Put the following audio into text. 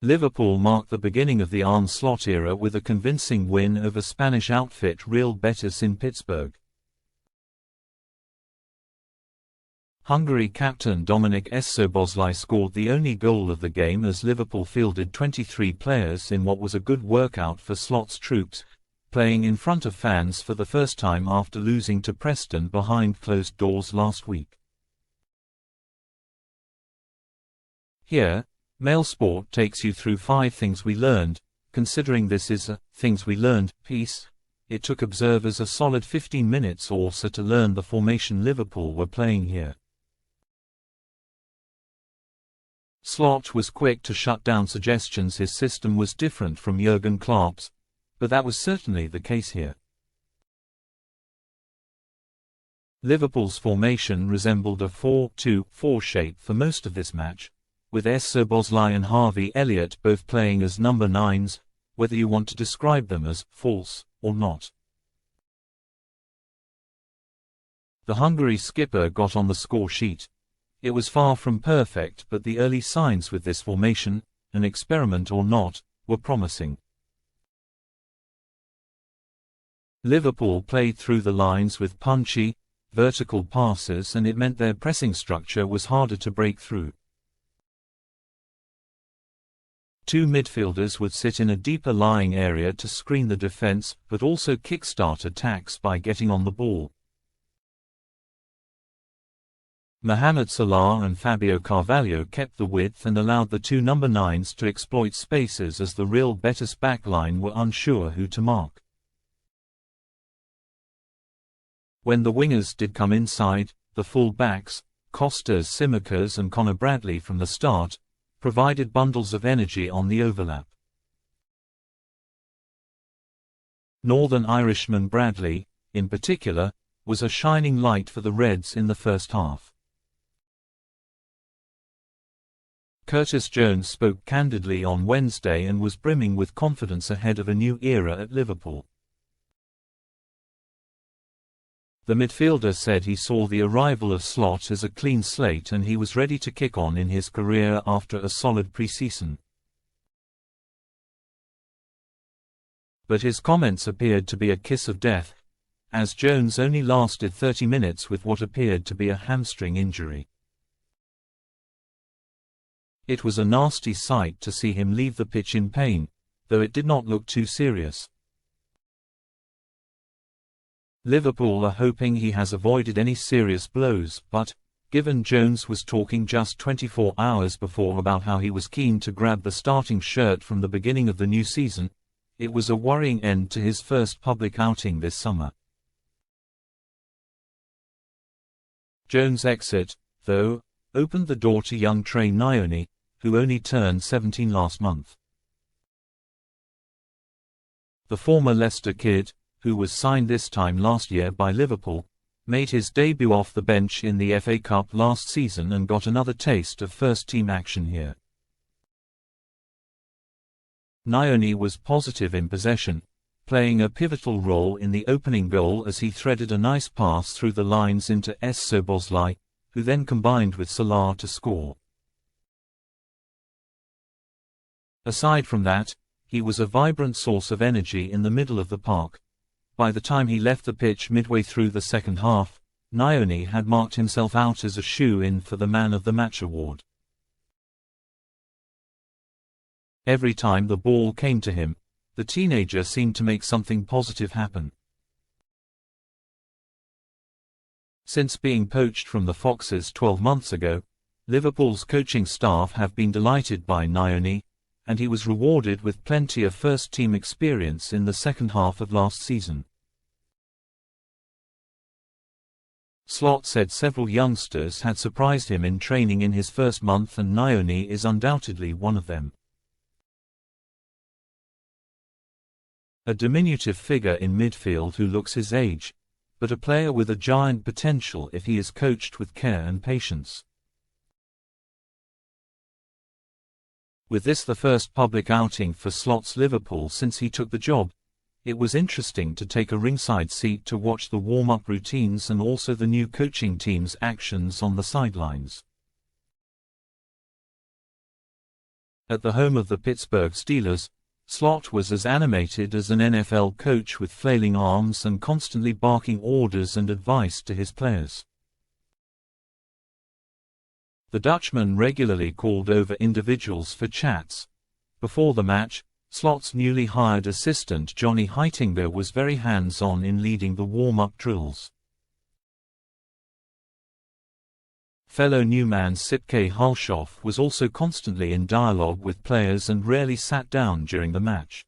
Liverpool marked the beginning of the Arne Slot era with a convincing win over Spanish outfit Real Betis in Pittsburgh. Hungary captain Dominik Szoboszlai scored the only goal of the game as Liverpool fielded 23 players in what was a good workout for Slot's troops, playing in front of fans for the first time after losing to Preston behind closed doors last week. Here, Mail Sport takes you through 5 things we learned. Considering this is a "things we learned" piece, it took observers a solid 15 minutes or so to learn the formation Liverpool were playing here. Slot was quick to shut down suggestions his system was different from Jurgen Klopp's, but that was certainly the case here. Liverpool's formation resembled a 4-2-4 shape for most of this match, with Szoboszlai and Harvey Elliott both playing as number 9s, whether you want to describe them as false or not. The Hungary skipper got on the score sheet. It was far from perfect, but the early signs with this formation, an experiment or not, were promising. Liverpool played through the lines with punchy, vertical passes, and it meant their pressing structure was harder to break through. 2 midfielders would sit in a deeper lying area to screen the defense, but also kickstart attacks by getting on the ball. Mohamed Salah and Fabio Carvalho kept the width and allowed the 2 number 9s to exploit spaces as the Real Betis backline were unsure who to mark. When the wingers did come inside, the full-backs, Kostas Tsimikas and Conor Bradley from the start, provided bundles of energy on the overlap. Northern Irishman Bradley, in particular, was a shining light for the Reds in the first half. Curtis Jones spoke candidly on Wednesday and was brimming with confidence ahead of a new era at Liverpool. The midfielder said he saw the arrival of Slot as a clean slate and he was ready to kick on in his career after a solid pre-season. But his comments appeared to be a kiss of death, as Jones only lasted 30 minutes with what appeared to be a hamstring injury. It was a nasty sight to see him leave the pitch in pain, though it did not look too serious. Liverpool are hoping he has avoided any serious blows, but, given Jones was talking just 24 hours before about how he was keen to grab the starting shirt from the beginning of the new season, it was a worrying end to his first public outing this summer. Jones' exit, though, opened the door to young Trey Nyoni, who only turned 17 last month. The former Leicester kid, who was signed this time last year by Liverpool, made his debut off the bench in the FA Cup last season and got another taste of first-team action here. Nyoni was positive in possession, playing a pivotal role in the opening goal as he threaded a nice pass through the lines into Szoboszlai, who then combined with Salah to score. Aside from that, he was a vibrant source of energy in the middle of the park. By the time he left the pitch midway through the second half, Nyoni had marked himself out as a shoe-in for the Man of the Match award. Every time the ball came to him, the teenager seemed to make something positive happen. Since being poached from the Foxes 12 months ago, Liverpool's coaching staff have been delighted by Nyoni, and he was rewarded with plenty of first-team experience in the second half of last season. Slot said several youngsters had surprised him in training in his first month and Nyoni is undoubtedly one of them. A diminutive figure in midfield who looks his age, but a player with a giant potential if he is coached with care and patience. With this the first public outing for Slot's Liverpool since he took the job, it was interesting to take a ringside seat to watch the warm-up routines and also the new coaching team's actions on the sidelines. At the home of the Pittsburgh Steelers, Slot was as animated as an NFL coach with flailing arms and constantly barking orders and advice to his players. The Dutchman regularly called over individuals for chats. Before the match, Slot's newly hired assistant Johnny Heitinga was very hands-on in leading the warm-up drills. Fellow newman Sipke Hulshoff was also constantly in dialogue with players and rarely sat down during the match.